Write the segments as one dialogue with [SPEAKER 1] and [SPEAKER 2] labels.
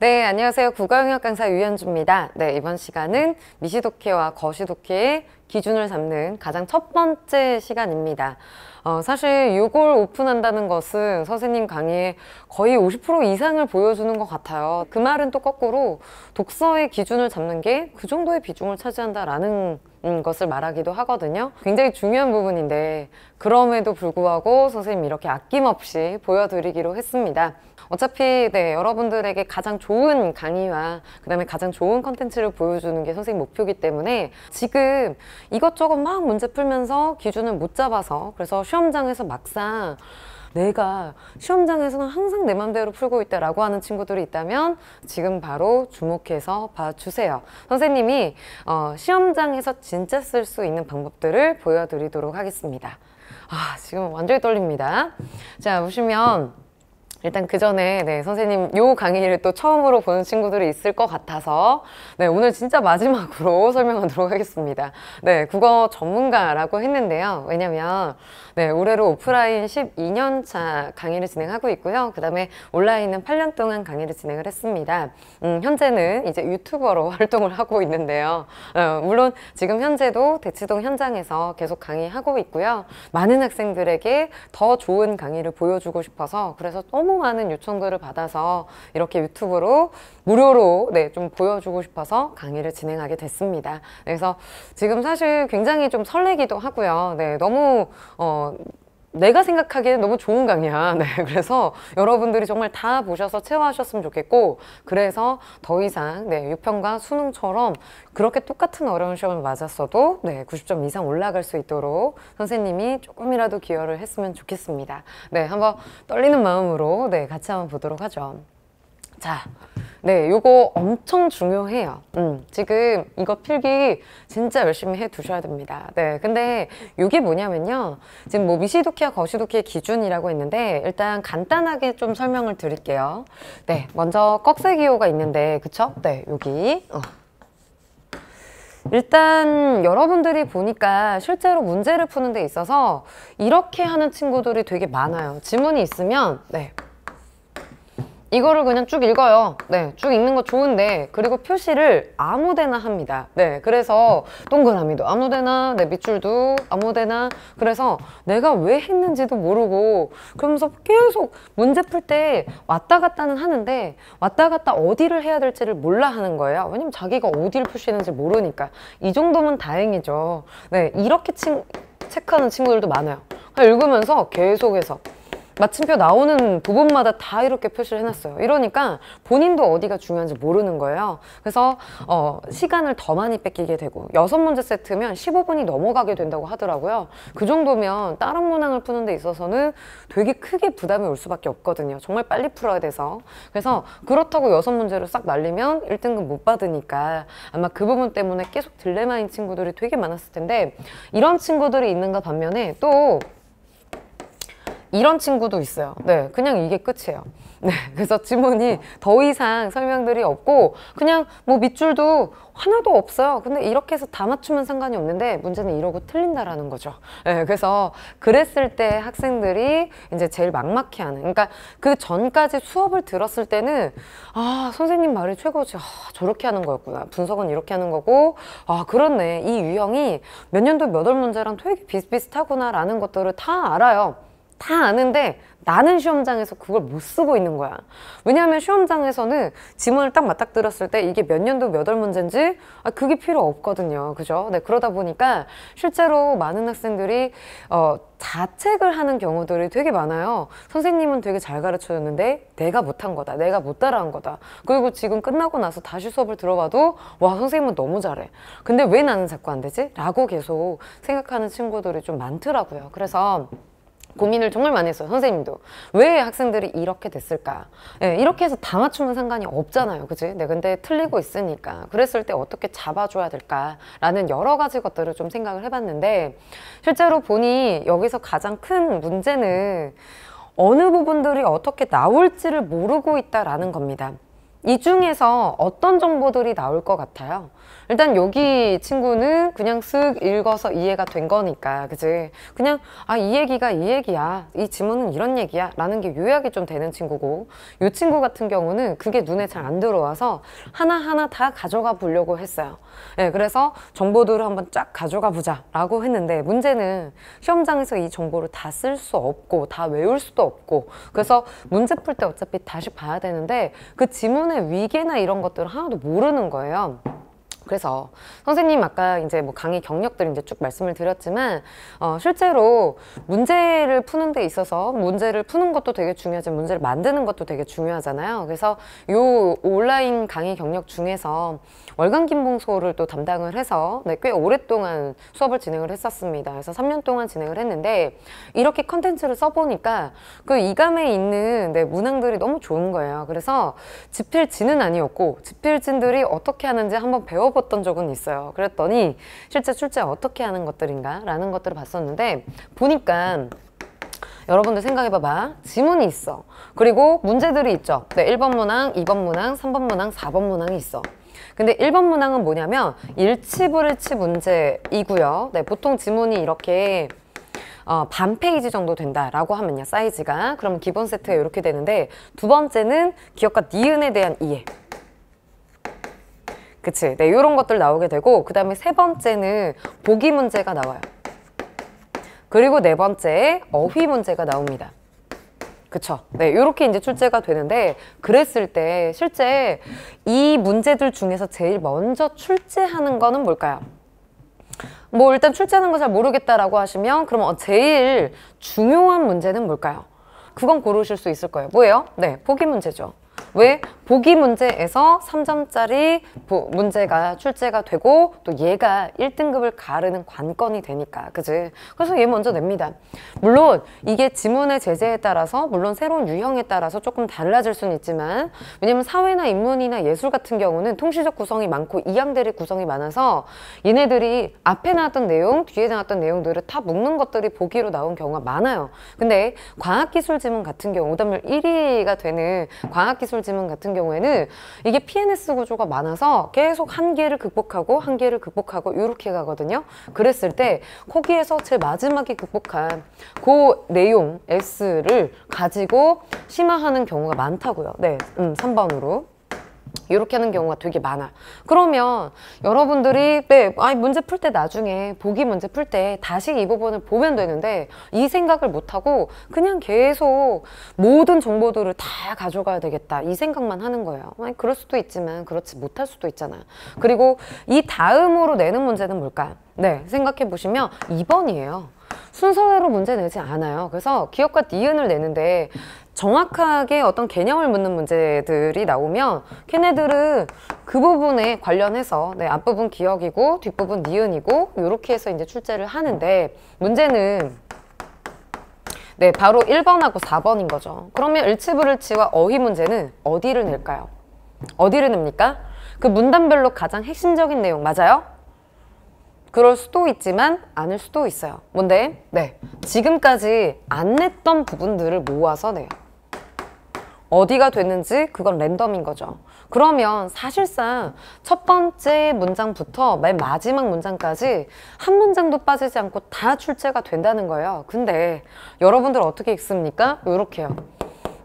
[SPEAKER 1] 네, 안녕하세요. 국어영역 강사 유현주입니다. 네, 이번 시간은 미시독해와 거시독해의 기준을 잡는 가장 첫 번째 시간입니다. 사실 이걸 오픈한다는 것은 선생님 강의에 거의 50% 이상을 보여주는 것 같아요. 그 말은 또 거꾸로 독서의 기준을 잡는 게 그 정도의 비중을 차지한다라는 것을 말하기도 하거든요. 굉장히 중요한 부분인데 그럼에도 불구하고 선생님이 이렇게 아낌없이 보여드리기로 했습니다. 어차피 여러분들에게 가장 좋은 강의와 그 다음에 가장 좋은 컨텐츠를 보여주는 게 선생님 목표이기 때문에 지금 이것저것 막 문제 풀면서 기준을 못 잡아서 그래서 시험장에서 막상 내가 시험장에서는 항상 내 맘대로 풀고 있다라고 하는 친구들이 있다면 지금 바로 주목해서 봐주세요. 선생님이 시험장에서 진짜 쓸 수 있는 방법들을 보여드리도록 하겠습니다. 지금 완전히 떨립니다. 자, 보시면 일단 그 전에 선생님 요 강의를 또 처음으로 보는 친구들이 있을 것 같아서 오늘 진짜 마지막으로 설명하도록 하겠습니다. 국어 전문가라고 했는데요. 왜냐면 올해로 오프라인 12년차 강의를 진행하고 있고요. 그 다음에 온라인은 8년 동안 강의를 진행을 했습니다. 현재는 이제 유튜버로 활동을 하고 있는데요. 물론 지금 현재도 대치동 현장에서 계속 강의하고 있고요. 많은 학생들에게 더 좋은 강의를 보여주고 싶어서 그래서 너무 많은 요청들을 받아서 이렇게 유튜브로 무료로 좀 보여주고 싶어서 강의를 진행하게 됐습니다. 그래서 지금 사실 굉장히 좀 설레기도 하고요. 너무 내가 생각하기에는 너무 좋은 강의야. 그래서 여러분들이 정말 다 보셔서 체화하셨으면 좋겠고 그래서 더 이상 유평과 수능처럼 그렇게 똑같은 어려운 시험을 맞았어도 90점 이상 올라갈 수 있도록 선생님이 조금이라도 기여를 했으면 좋겠습니다. 한번 떨리는 마음으로 같이 한번 보도록 하죠. 자, 요거 엄청 중요해요. 지금 이거 필기 진짜 열심히 해 두셔야 됩니다. 근데 이게 뭐냐면요. 지금 뭐 미시독해와 거시독해의 기준이라고 했는데 일단 간단하게 좀 설명을 드릴게요. 먼저 꺽쇠기호가 있는데 그쵸? 여기. 일단 여러분들이 보니까 실제로 문제를 푸는 데 있어서 이렇게 하는 친구들이 되게 많아요. 지문이 있으면 이거를 그냥 쭉 읽어요. 쭉 읽는 거 좋은데 그리고 표시를 아무데나 합니다. 그래서 동그라미도 아무데나, 밑줄도 아무데나. 그래서 내가 왜 했는지도 모르고 그러면서 계속 문제 풀 때 왔다 갔다는 하는데 왔다 갔다 어디를 해야 될지를 몰라 하는 거예요. 왜냐면 자기가 어디를 표시했는지 모르니까. 이 정도면 다행이죠. 이렇게 체크하는 친구들도 많아요. 읽으면서 계속해서 마침표 나오는 부분마다 다 이렇게 표시를 해놨어요. 이러니까 본인도 어디가 중요한지 모르는 거예요. 그래서 시간을 더 많이 뺏기게 되고 6문제 세트면 15분이 넘어가게 된다고 하더라고요. 그 정도면 다른 문항을 푸는 데 있어서는 되게 크게 부담이 올 수밖에 없거든요. 정말 빨리 풀어야 돼서. 그래서 그렇다고 6문제를 싹 날리면 1등급 못 받으니까 아마 그 부분 때문에 계속 딜레마인 친구들이 되게 많았을 텐데 이런 친구들이 있는가 반면에 또 이런 친구도 있어요. 그냥 이게 끝이에요. 그래서 지문이 더 이상 설명들이 없고 그냥 뭐 밑줄도 하나도 없어요. 근데 이렇게 해서 다 맞추면 상관이 없는데 문제는 이러고 틀린다라는 거죠. 그래서 그랬을 때 학생들이 이제 제일 막막해하는, 그러니까 그 전까지 수업을 들었을 때는 선생님 말이 최고지. 저렇게 하는 거였구나. 분석은 이렇게 하는 거고 그렇네. 이 유형이 몇 년도 몇 월 문제랑 되게 비슷비슷하구나 라는 것들을 다 알아요. 다 아는데 나는 시험장에서 그걸 못 쓰고 있는 거야. 왜냐하면 시험장에서는 지문을 딱 맞닥뜨렸을 때 이게 몇 년도 몇 월 문제인지 그게 필요 없거든요. 그죠? 그러다 보니까 실제로 많은 학생들이 자책을 하는 경우들이 되게 많아요. 선생님은 되게 잘 가르쳐줬는데 내가 못한 거다. 내가 못 따라한 거다. 그리고 지금 끝나고 나서 다시 수업을 들어봐도 와, 선생님은 너무 잘해. 근데 왜 나는 자꾸 안 되지? 라고 계속 생각하는 친구들이 좀 많더라고요. 그래서 고민을 정말 많이 했어요. 선생님도. 왜 학생들이 이렇게 됐을까? 이렇게 해서 다 맞추면 상관이 없잖아요. 그치? 근데 틀리고 있으니까. 그랬을 때 어떻게 잡아줘야 될까? 라는 여러 가지 것들을 좀 생각을 해봤는데 실제로 보니 여기서 가장 큰 문제는 어느 부분들이 어떻게 나올지를 모르고 있다라는 겁니다. 이 중에서 어떤 정보들이 나올 것 같아요? 일단 여기 친구는 그냥 쓱 읽어서 이해가 된 거니까, 그치? 그냥, 아, 이 얘기가 이 얘기야. 이 지문은 이런 얘기야. 라는 게 요약이 좀 되는 친구고, 이 친구 같은 경우는 그게 눈에 잘 안 들어와서 하나하나 다 가져가 보려고 했어요. 네, 그래서 정보들을 한번 쫙 가져가 보자 라고 했는데, 문제는 시험장에서 이 정보를 다 쓸 수 없고, 다 외울 수도 없고, 그래서 문제 풀 때 어차피 다시 봐야 되는데, 그 지문의 위계나 이런 것들을 하나도 모르는 거예요. 그래서 선생님 아까 이제 뭐 강의 경력들 이제 쭉 말씀을 드렸지만 실제로 문제를 푸는 데 있어서 문제를 푸는 것도 되게 중요하지만 문제를 만드는 것도 되게 중요하잖아요. 그래서 요 온라인 강의 경력 중에서 월간 김봉소를 또 담당을 해서 네, 꽤 오랫동안 수업을 진행을 했었습니다. 그래서 3년 동안 진행을 했는데 이렇게 컨텐츠를 써보니까 그 이감에 있는 네, 문항들이 너무 좋은 거예요. 그래서 집필진은 아니었고 집필진들이 어떻게 하는지 한번 배워봤던 적은 있어요. 그랬더니 실제 출제 어떻게 하는 것들인가 라는 것들을 봤었는데 보니까 여러분들 생각해봐봐. 지문이 있어. 그리고 문제들이 있죠. 네, 1번 문항, 2번 문항, 3번 문항, 4번 문항이 있어. 근데 1번 문항은 뭐냐면 일치불일치 문제이고요. 네, 보통 지문이 이렇게 반 페이지 정도 된다라고 하면요. 사이즈가. 그러면 기본 세트가 이렇게 되는데 두 번째는 기억과 니은에 대한 이해. 그치? 네, 이런 것들 나오게 되고 그 다음에 세 번째는 보기 문제가 나와요. 그리고 네 번째 어휘 문제가 나옵니다. 그쵸? 네, 이렇게 이제 출제가 되는데 그랬을 때 실제 이 문제들 중에서 제일 먼저 출제하는 거는 뭘까요? 뭐 일단 출제하는 거 잘 모르겠다라고 하시면 그럼 제일 중요한 문제는 뭘까요? 그건 고르실 수 있을 거예요. 뭐예요? 네, 보기 문제죠. 왜? 보기 문제에서 3점짜리 문제가 출제가 되고 또 얘가 1등급을 가르는 관건이 되니까. 그지? 그래서 얘 먼저 냅니다. 물론 이게 지문의 제재에 따라서 물론 새로운 유형에 따라서 조금 달라질 수는 있지만 왜냐면 사회나 인문이나 예술 같은 경우는 통시적 구성이 많고 이항대리 구성이 많아서 얘네들이 앞에 나왔던 내용, 뒤에 나왔던 내용들을 다 묶는 것들이 보기로 나온 경우가 많아요. 근데 과학기술 지문 같은 경우 오답률 1위가 되는 과학기술 지문 같은 경우에는 이게 PNS 구조가 많아서 계속 한계를 극복하고 한계를 극복하고 이렇게 가거든요. 그랬을 때 거기에서 제일 마지막에 극복한 그 내용 S를 가지고 심화하는 경우가 많다고요. 네, 3번으로. 이렇게 하는 경우가 되게 많아. 그러면 여러분들이 문제 풀 때 나중에 보기 문제 풀 때 다시 이 부분을 보면 되는데 이 생각을 못하고 그냥 계속 모든 정보들을 다 가져가야 되겠다 이 생각만 하는 거예요. 그럴 수도 있지만 그렇지 못할 수도 있잖아요. 그리고 이 다음으로 내는 문제는 뭘까? 네, 생각해 보시면 2번이에요. 순서대로 문제 내지 않아요. 그래서 기억과 니은을 내는데 정확하게 어떤 개념을 묻는 문제들이 나오면 걔네들은 그 부분에 관련해서 네, 앞부분 기억이고 뒷부분 니은이고 이렇게 해서 이제 출제를 하는데 문제는 네, 바로 1번하고 4번인 거죠. 그러면 일치불일치와 어휘 문제는 어디를 낼까요? 어디를 냅니까? 그 문단별로 가장 핵심적인 내용 맞아요? 그럴 수도 있지만 아닐 수도 있어요. 뭔데? 네, 지금까지 안 냈던 부분들을 모아서 내요. 어디가 됐는지 그건 랜덤인 거죠. 그러면 사실상 첫 번째 문장부터 맨 마지막 문장까지 한 문장도 빠지지 않고 다 출제가 된다는 거예요. 근데 여러분들 어떻게 읽습니까? 이렇게요.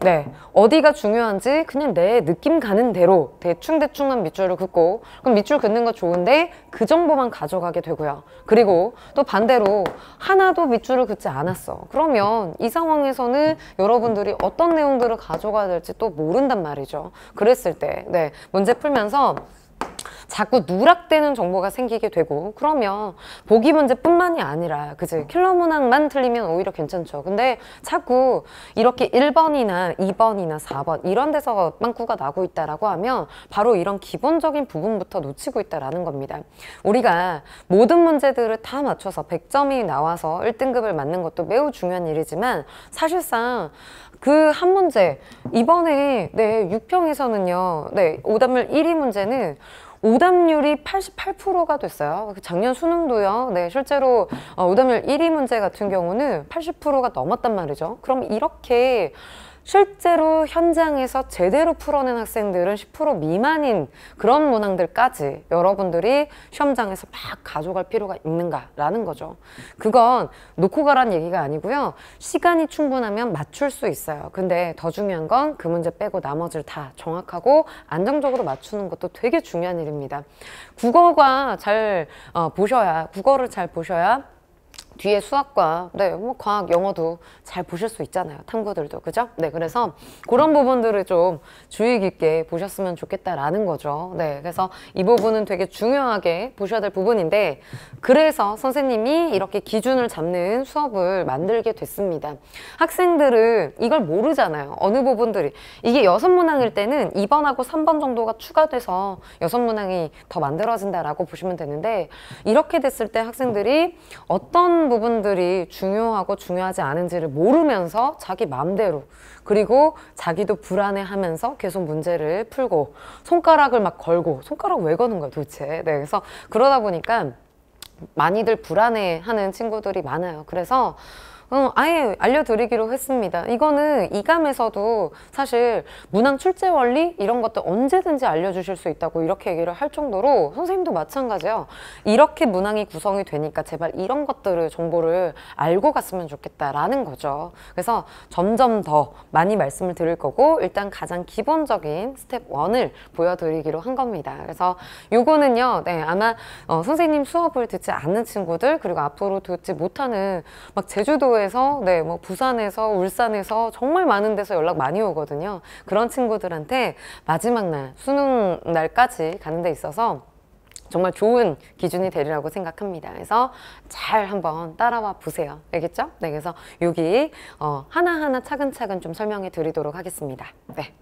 [SPEAKER 1] 네, 어디가 중요한지 그냥 내 느낌 가는 대로 대충대충한 밑줄을 긋고 그럼 밑줄 긋는 거 좋은데 그 정보만 가져가게 되고요. 그리고 또 반대로 하나도 밑줄을 긋지 않았어. 그러면 이 상황에서는 여러분들이 어떤 내용들을 가져가야 될지 또 모른단 말이죠. 그랬을 때 네, 문제 풀면서 자꾸 누락되는 정보가 생기게 되고 그러면 보기 문제뿐만이 아니라 그치 킬러 문항만 틀리면 오히려 괜찮죠. 근데 자꾸 이렇게 1번이나 2번이나 4번 이런 데서 빵꾸가 나고 있다라고 하면 바로 이런 기본적인 부분부터 놓치고 있다라는 겁니다. 우리가 모든 문제들을 다 맞춰서 100점이 나와서 1등급을 맞는 것도 매우 중요한 일이지만 사실상 그 한 문제 이번에 네 6평에서는요 네 오답률 1위 문제는 오답률이 88%가 됐어요. 작년 수능도요. 네, 실제로 오답률 1위 문제 같은 경우는 80%가 넘었단 말이죠. 그럼 이렇게 실제로 현장에서 제대로 풀어낸 학생들은 10% 미만인 그런 문항들까지 여러분들이 시험장에서 막 가져갈 필요가 있는가라는 거죠. 그건 놓고 가란 얘기가 아니고요. 시간이 충분하면 맞출 수 있어요. 근데 더 중요한 건 그 문제 빼고 나머지를 다 정확하고 안정적으로 맞추는 것도 되게 중요한 일입니다. 국어가 잘 국어를 잘 보셔야 뒤에 수학과 뭐 과학, 영어도 잘 보실 수 있잖아요. 탐구들도. 그죠? 네, 그래서 그런 부분들을 좀 주의 깊게 보셨으면 좋겠다라는 거죠. 네, 그래서 이 부분은 되게 중요하게 보셔야 될 부분인데 그래서 선생님이 이렇게 기준을 잡는 수업을 만들게 됐습니다. 학생들은 이걸 모르잖아요. 어느 부분들이. 이게 6문항일 때는 2번하고 3번 정도가 추가돼서 6문항이 더 만들어진다라고 보시면 되는데 이렇게 됐을 때 학생들이 어떤 부분들이 중요하고 중요하지 않은지를 모르면서 자기 마음대로 그리고 자기도 불안해하면서 계속 문제를 풀고 손가락을 막 걸고 손가락 왜 거는 거야 도대체. 네, 그래서 그러다 보니까 많이들 불안해하는 친구들이 많아요. 그래서 아예 알려드리기로 했습니다. 이거는 이감에서도 사실 문항 출제 원리 이런 것들 언제든지 알려주실 수 있다고 이렇게 얘기를 할 정도로 선생님도 마찬가지예요. 이렇게 문항이 구성이 되니까 제발 이런 것들을 정보를 알고 갔으면 좋겠다라는 거죠. 그래서 점점 더 많이 말씀을 드릴 거고 일단 가장 기본적인 스텝 1을 보여드리기로 한 겁니다. 그래서 요거는요, 네, 아마 선생님 수업을 듣지 않는 친구들 그리고 앞으로 듣지 못하는 막 제주도 네, 뭐 부산에서 울산에서 정말 많은 데서 연락 많이 오거든요. 그런 친구들한테 마지막 날 수능 날까지 가는 데 있어서 정말 좋은 기준이 되리라고 생각합니다. 그래서 잘 한번 따라와 보세요. 알겠죠? 네, 그래서 여기 하나하나 차근차근 좀 설명해 드리도록 하겠습니다. 네.